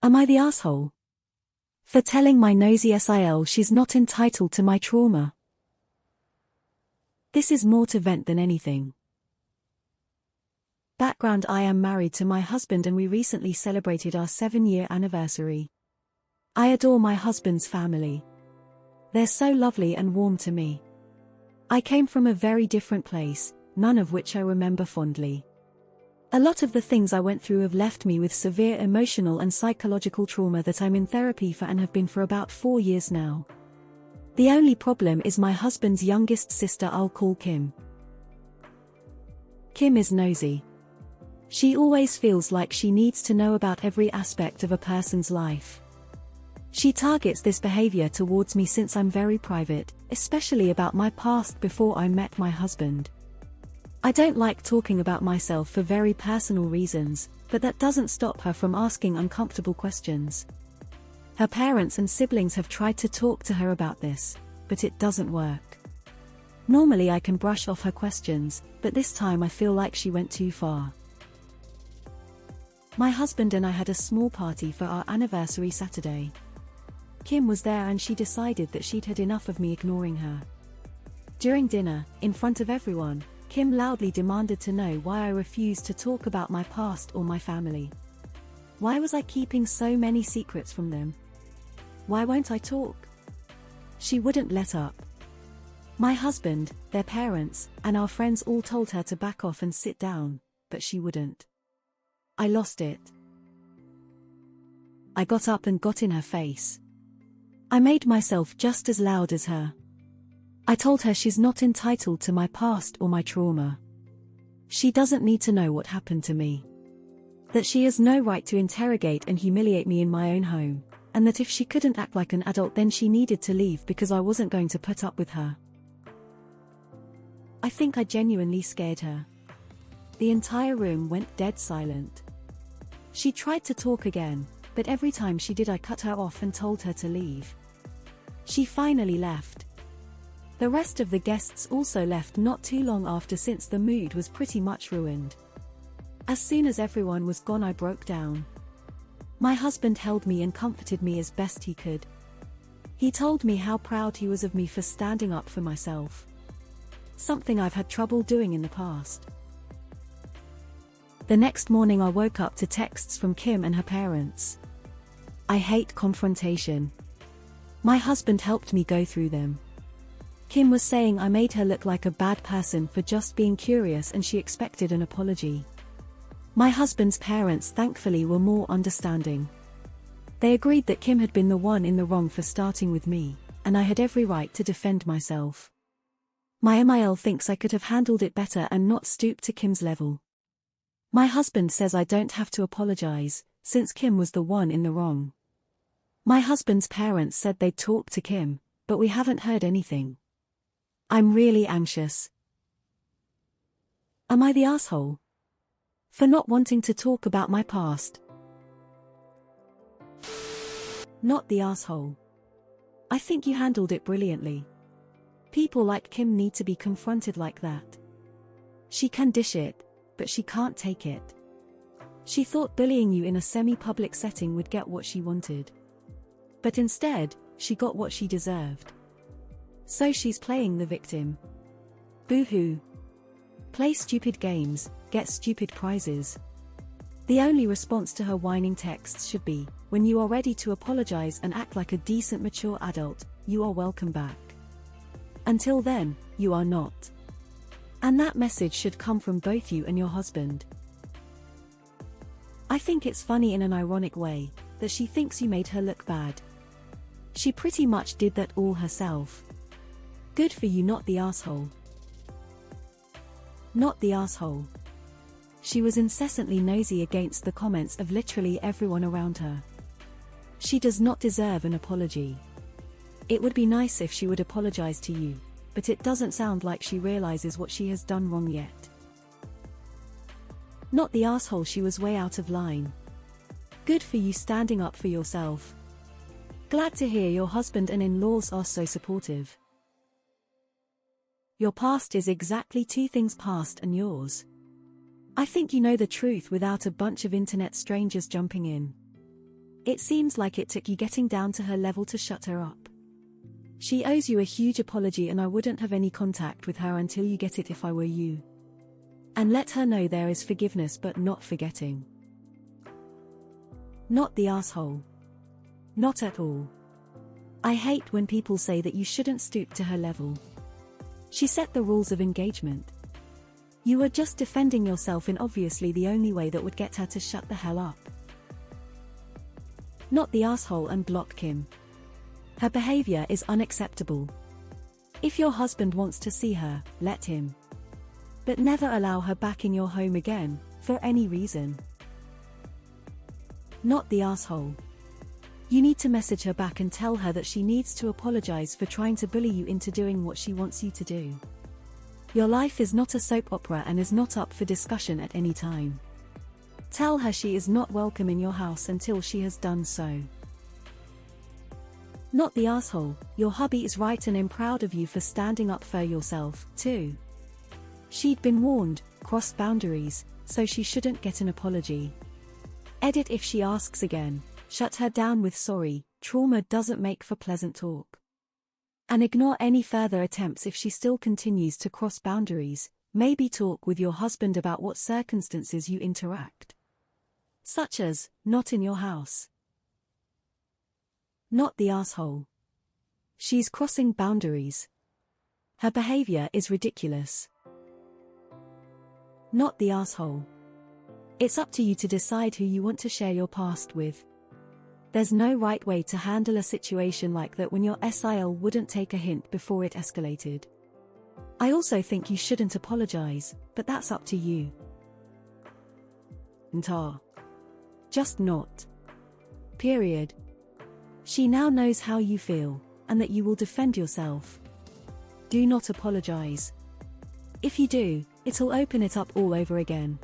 Am I the asshole for telling my nosy SIL she's not entitled to my trauma? This is more to vent than anything. Background: I am married to my husband and we recently celebrated our 7-year anniversary. I adore my husband's family. They're so lovely and warm to me. I came from a very different place, none of which I remember fondly. A lot of the things I went through have left me with severe emotional and psychological trauma that I'm in therapy for and have been for about 4 years now. The only problem is my husband's youngest sister, I'll call Kim. Kim is nosy. She always feels like she needs to know about every aspect of a person's life. She targets this behavior towards me since I'm very private, especially about my past before I met my husband. I don't like talking about myself for very personal reasons, but that doesn't stop her from asking uncomfortable questions. Her parents and siblings have tried to talk to her about this, but it doesn't work. Normally I can brush off her questions, but this time I feel like she went too far. My husband and I had a small party for our anniversary Saturday. Kim was there and she decided that she'd had enough of me ignoring her. During dinner, in front of everyone, Kim loudly demanded to know why I refused to talk about my past or my family. Why was I keeping so many secrets from them? Why won't I talk? She wouldn't let up. My husband, their parents, and our friends all told her to back off and sit down, but she wouldn't. I lost it. I got up and got in her face. I made myself just as loud as her. I told her she's not entitled to my past or my trauma. She doesn't need to know what happened to me. That she has no right to interrogate and humiliate me in my own home, and that if she couldn't act like an adult then she needed to leave because I wasn't going to put up with her. I think I genuinely scared her. The entire room went dead silent. She tried to talk again, but every time she did I cut her off and told her to leave. She finally left. The rest of the guests also left not too long after since the mood was pretty much ruined. As soon as everyone was gone I broke down. My husband held me and comforted me as best he could. He told me how proud he was of me for standing up for myself. Something I've had trouble doing in the past. The next morning I woke up to texts from Kim and her parents. I hate confrontation. My husband helped me go through them. Kim was saying I made her look like a bad person for just being curious and she expected an apology. My husband's parents thankfully were more understanding. They agreed that Kim had been the one in the wrong for starting with me, and I had every right to defend myself. My MIL thinks I could have handled it better and not stooped to Kim's level. My husband says I don't have to apologize, since Kim was the one in the wrong. My husband's parents said they'd talk to Kim, but we haven't heard anything. I'm really anxious. Am I the asshole for not wanting to talk about my past? Not the asshole. I think you handled it brilliantly. People like Kim need to be confronted like that. She can dish it, but she can't take it. She thought bullying you in a semi-public setting would get what she wanted. But instead, she got what she deserved. So she's playing the victim. Boo-hoo. Play stupid games, get stupid prizes. The only response to her whining texts should be, when you are ready to apologize and act like a decent mature adult, you are welcome back. Until then, you are not. And that message should come from both you and your husband. I think it's funny in an ironic way, that she thinks you made her look bad. She pretty much did that all herself. Good for you, not the asshole. Not the asshole. She was incessantly nosy against the comments of literally everyone around her. She does not deserve an apology. It would be nice if she would apologize to you, but it doesn't sound like she realizes what she has done wrong yet. Not the asshole, she was way out of line. Good for you standing up for yourself. Glad to hear your husband and in-laws are so supportive. Your past is exactly 2 things, past and yours. I think you know the truth without a bunch of internet strangers jumping in. It seems like it took you getting down to her level to shut her up. She owes you a huge apology, and I wouldn't have any contact with her until you get it if I were you. And let her know there is forgiveness but not forgetting. Not the asshole. Not at all. I hate when people say that you shouldn't stoop to her level. She set the rules of engagement. You were just defending yourself in obviously the only way that would get her to shut the hell up. Not the asshole, and block Kim. Her behavior is unacceptable. If your husband wants to see her, let him. But never allow her back in your home again, for any reason. Not the asshole. You need to message her back and tell her that she needs to apologize for trying to bully you into doing what she wants you to do. Your life is not a soap opera and is not up for discussion at any time. Tell her she is not welcome in your house until she has done so. Not the asshole. Your hubby is right, and I'm proud of you for standing up for yourself, too. She'd been warned, crossed boundaries, so she shouldn't get an apology. Edit: if she asks again, shut her down with sorry, trauma doesn't make for pleasant talk. And ignore any further attempts if she still continues to cross boundaries. Maybe talk with your husband about what circumstances you interact. Such as, not in your house. Not the asshole. She's crossing boundaries. Her behavior is ridiculous. Not the asshole. It's up to you to decide who you want to share your past with. There's no right way to handle a situation like that when your SIL wouldn't take a hint before it escalated. I also think you shouldn't apologize, but that's up to you. Nta. Just not. Period. She now knows how you feel, and that you will defend yourself. Do not apologize. If you do, it'll open it up all over again.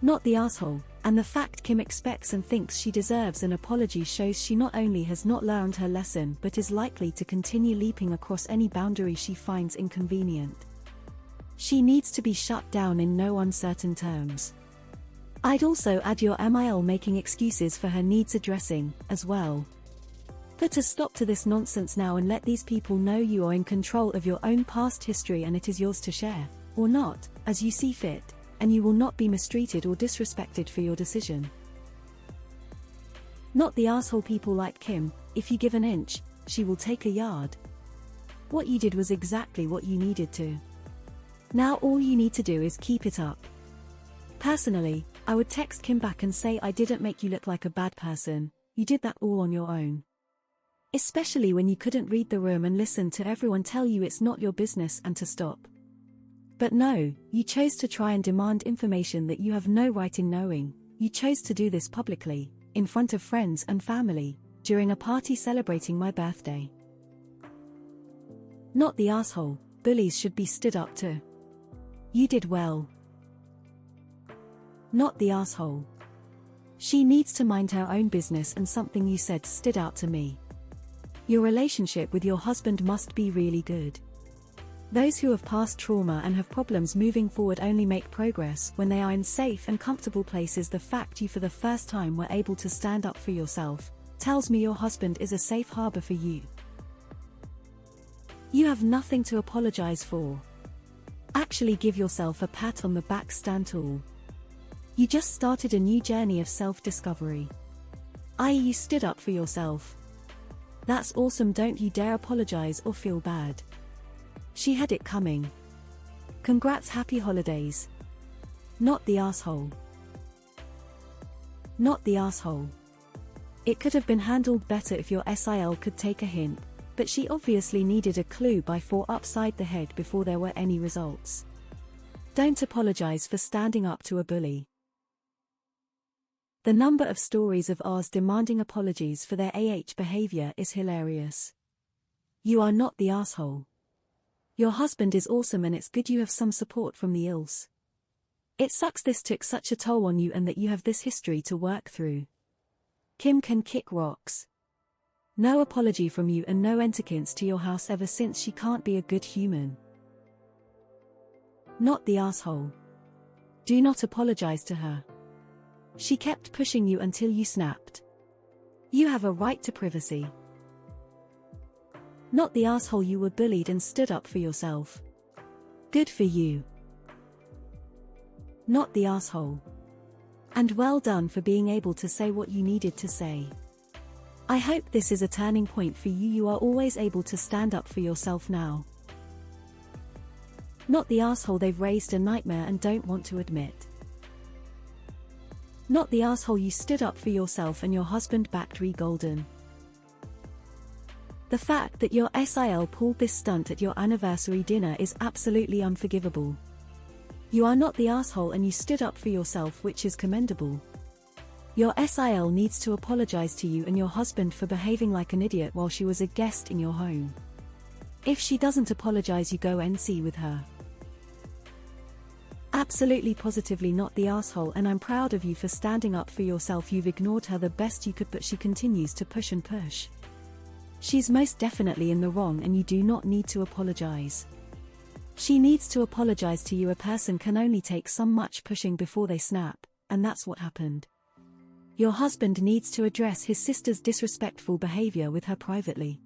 Not the asshole, and the fact Kim expects and thinks she deserves an apology shows she not only has not learned her lesson but is likely to continue leaping across any boundary she finds inconvenient. She needs to be shut down in no uncertain terms. I'd also add your MIL making excuses for her needs addressing, as well. Put a stop to this nonsense now and let these people know you are in control of your own past history and it is yours to share, or not, as you see fit, and you will not be mistreated or disrespected for your decision. Not the asshole. People like Kim, if you give an inch, she will take a yard. What you did was exactly what you needed to. Now all you need to do is keep it up. Personally, I would text Kim back and say, I didn't make you look like a bad person, you did that all on your own. Especially when you couldn't read the room and listen to everyone tell you it's not your business and to stop. But no, you chose to try and demand information that you have no right in knowing. You chose to do this publicly, in front of friends and family, during a party celebrating my birthday. Not the asshole. Bullies should be stood up to. You did well. Not the asshole. She needs to mind her own business, and something you said stood out to me. Your relationship with your husband must be really good. Those who have past trauma and have problems moving forward only make progress when they are in safe and comfortable places. The fact you for the first time were able to stand up for yourself tells me your husband is a safe harbor for you. You have nothing to apologize for. Actually give yourself a pat on the back, stand tall. You just started a new journey of self-discovery. I.e., you stood up for yourself. That's awesome. Don't you dare apologize or feel bad. She had it coming. Congrats, happy holidays. Not the asshole. Not the asshole. It could have been handled better if your SIL could take a hint, but she obviously needed a clue by 4 upside the head before there were any results. Don't apologize for standing up to a bully. The number of stories of ours demanding apologies for their behavior is hilarious. You are not the asshole. Your husband is awesome and it's good you have some support from the ILs. It sucks this took such a toll on you and that you have this history to work through. Kim can kick rocks. No apology from you and no entrance to your house ever since she can't be a good human. Not the asshole. Do not apologize to her. She kept pushing you until you snapped. You have a right to privacy. Not the asshole you were bullied and stood up for yourself. Good for you. Not the asshole. And well done for being able to say what you needed to say. I hope this is a turning point for you. You are always able to stand up for yourself now. Not the asshole they've raised a nightmare and don't want to admit. Not the asshole you stood up for yourself and your husband backed Golden. The fact that your SIL pulled this stunt at your anniversary dinner is absolutely unforgivable. You are not the asshole and you stood up for yourself, which is commendable. Your SIL needs to apologize to you and your husband for behaving like an idiot while she was a guest in your home. If she doesn't apologize, you go NC with her. Absolutely positively not the asshole, and I'm proud of you for standing up for yourself. You've ignored her the best you could, but she continues to push and push. She's most definitely in the wrong and you do not need to apologize. She needs to apologize to you. A person can only take so much pushing before they snap, and that's what happened. Your husband needs to address his sister's disrespectful behavior with her privately.